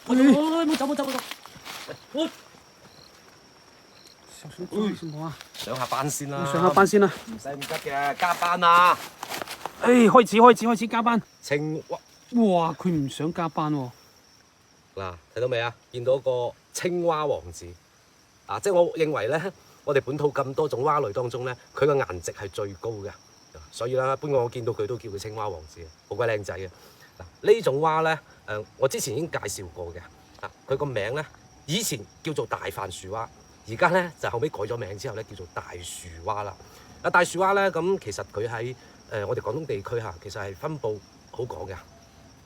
冇走。小心做什麼啊？上下班先啦。我上下班先啦。唔使唔得嘅，加班啊！開始加班。青蛙，哇！佢唔想加班喎。嗱，睇到未啊？見到個青蛙王子啊！即係我認為咧，我哋本土咁多種蛙類當中咧，佢個顏值係最高嘅，所以啦，一般我見到佢都叫佢青蛙王子，好鬼靚仔嘅。嗱，呢種蛙咧，我之前已經介紹過嘅。啊，佢個名咧，以前叫做大番薯蛙，而家咧就後尾改咗名之後咧，叫做大樹蛙啦。啊，大樹蛙咧，咁其實佢喺我哋廣東地區嚇，其實係分佈好廣嘅。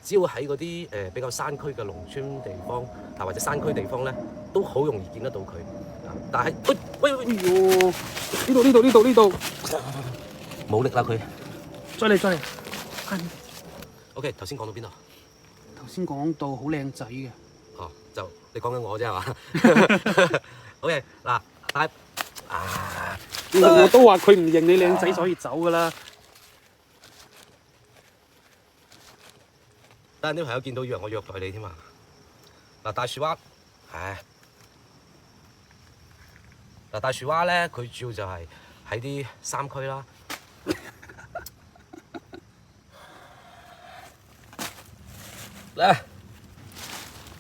只要喺嗰啲比較山區嘅農村地方啊，或者山區地方咧，都好容易見得到佢。但係喂，呢度，冇力啦佢。再嚟。OK， 頭先講到邊度？頭先講到好靚仔嘅。哦，就你講緊我啫係嘛？OK， 嗱，我都話佢唔認你靚仔，所以走噶啦。但係啲朋友見到以為我虐待你添嘛？嗱，大樹蛙，嗱，大樹蛙咧，佢主要就係喺啲山區啦。咧，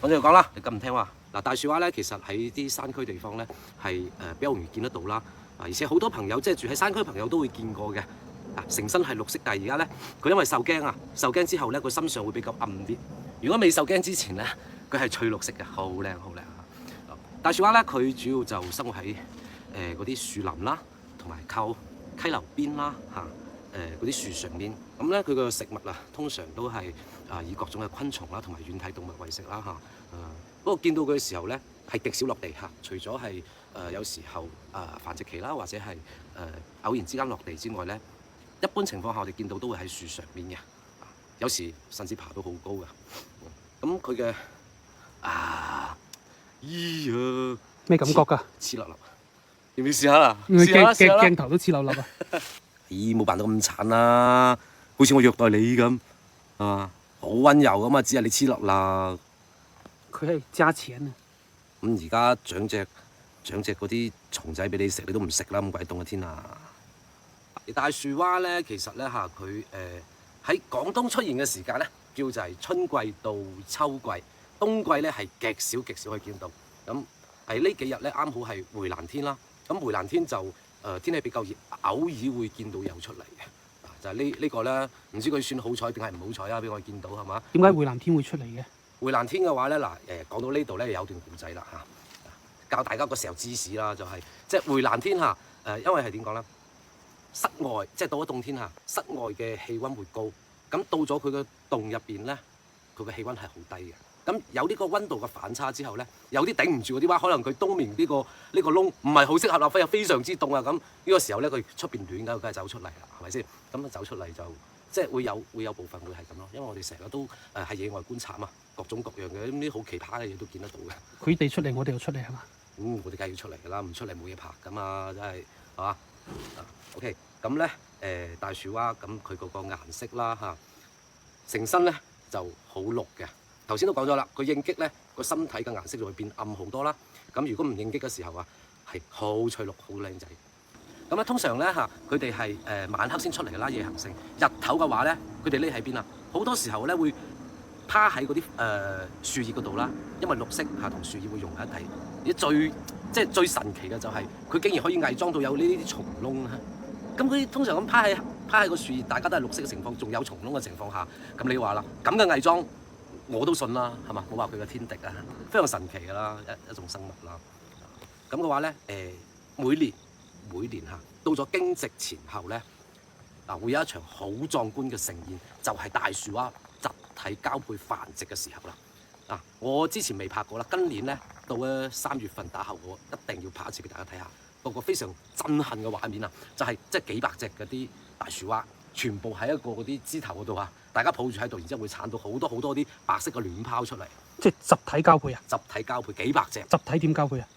我繼續講啦，你咁唔聽話。嗱，大樹蛙咧，其實喺啲山區地方咧，係比較容易見得到啦。而且好多朋友即係住喺山區嘅朋友都會見過嘅。成身係綠色，但係而家咧，佢因為受驚之後咧，佢身上會比較暗啲。如果未受驚之前咧，佢係翠綠色嘅，好靚。大樹蛙咧，佢主要就生活喺嗰啲樹林啦，同埋靠溪流邊啦嗰啲樹上面。咁咧，佢個食物啊，通常都係以各種嘅昆蟲啦，同埋軟體動物為食啦不過見到佢嘅時候咧，係極少落地除咗係有時候繁殖期啦，或者係偶然之間落地之外咧。一般情況下，我哋見到都會喺樹上面嘅，有時甚至爬到好高嘅。咁佢嘅咩感覺㗎？黐粒粒，要唔要試下啦？鏡頭都黐粒粒啊！咦，冇扮到咁慘啦，好似我虐待你咁好溫柔咁啊，只係你黐粒粒。佢係加錢啊！咁而家長隻嗰啲蟲仔俾你食，你都唔食啦，咁鬼凍嘅天啊！大樹蛙咧，其實咧佢喺廣東出現嘅時間咧，叫就係春季到秋季，冬季咧係極少可以見到。咁係呢幾日咧，啱好係回南天啦。咁回南天就天氣比較熱，偶爾會見到有出嚟嘅。就係呢個咧，唔知佢算好彩定係唔好彩啊？俾我見到係嘛？點解回南天會出嚟嘅？回南天嘅話咧，講到呢度咧有段故仔啦教大家個時候知識啦，就係即係回南天因為係點講咧？室外即係到咗冬天室外嘅氣温會高，咁到咗佢嘅洞入邊咧，佢嘅氣温係好低嘅。咁有呢個温度嘅反差之後咧，有啲頂唔住嗰啲蛙，可能佢冬眠呢個窿唔係好適合啦，非常之凍啊！咁呢個時候咧，佢出邊暖㗎，梗係走出嚟啦，係咪先？咁走出嚟就即係會有部分會係咁咯，因為我哋成日都喺野外觀察嘛，各種各樣嘅啲好奇葩嘅嘢都見得到嘅。佢哋出嚟，我哋又出嚟係嘛？我哋梗係要出嚟㗎啦，唔出嚟冇嘢拍㗎嘛，真係係嘛？OK。咁咧，大樹蛙咁佢嗰個顏色啦成身咧就好綠嘅。頭先都講咗啦，佢應激咧個身體嘅顏色就會變暗好多啦。咁如果唔應激嘅時候係好翠綠、好靚仔。咁咧通常咧佢哋係晚黑先出嚟㗎啦，夜行性。日頭嘅話咧，佢哋匿喺邊啊？好多時候咧會趴喺嗰啲樹葉嗰度啦，因為綠色同樹葉會融為一體。最神奇嘅就係佢竟然可以偽裝到有呢啲蟲窿啦。咁佢通常咁趴喺個樹葉，大家都係綠色嘅情況，仲有蟲窿嘅情況下，咁你話啦，咁嘅偽裝我都信啦，係嘛？冇話佢嘅天敵非常神奇㗎啦，一種生物啦。咁嘅話咧，每年到咗驚蟄前後咧，會有一場好壯觀嘅盛宴，就係大樹蛙集體交配繁殖嘅時候啦。我之前未拍過啦，今年咧到咗3月份打後，我一定要拍一次俾大家睇下。個非常震撼嘅畫面就係即係幾百隻嗰啲大樹蛙，全部喺一個嗰啲枝頭嗰度大家抱住喺度，然之後會產到好多啲白色嘅卵泡出嚟。即係集體交配啊！集體交配幾百隻。集體點交配啊？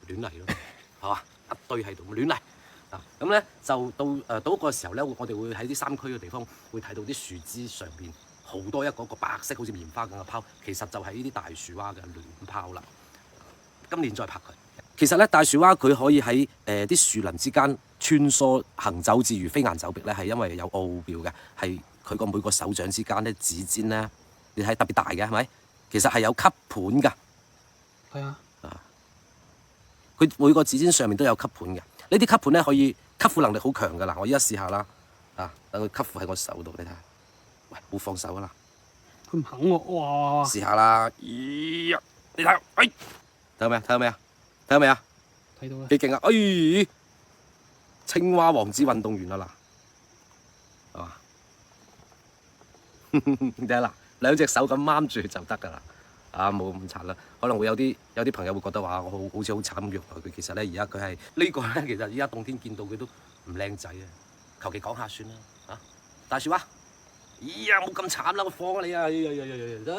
亂嚟咯，係嘛？一堆喺度亂嚟咁咧就到嗰個時候咧，我哋會喺啲山區嘅地方會睇到啲樹枝上邊好多一個白色好似棉花咁嘅泡，其實就係呢啲大樹蛙嘅卵泡啦。今年再拍佢。其實咧，大樹蛙佢可以喺啲樹林之間穿梭行走自如飛檐走壁咧，係因為有奧妙嘅，係佢個每個手掌之間咧指尖咧，你睇特別大嘅係咪？其實係有吸盤㗎。係啊。佢每個指尖上面都有吸盤嘅，呢啲吸盤咧可以吸附能力好強㗎啦。我依家試下啦，等佢吸附喺我手度，你睇下，喂，冇放手啦。佢唔肯喎，哇！試下啦，咦，你睇下，哎，睇到未啊？睇到未啊？睇到未啊？睇到啦。幾勁啊！哎，青蛙王子運動員啊嗱，係嘛？睇下嗱，兩隻手咁掹住就得㗎啦。冇咁殘啦，可能會有啲朋友會覺得話我好似好慘咁虐待佢，其實咧而家佢係呢個咧，其實而家冬天見到佢都唔靚仔啊，求其講下算啦，大樹蛙，咦呀冇咁慘啦，我放你啊，走，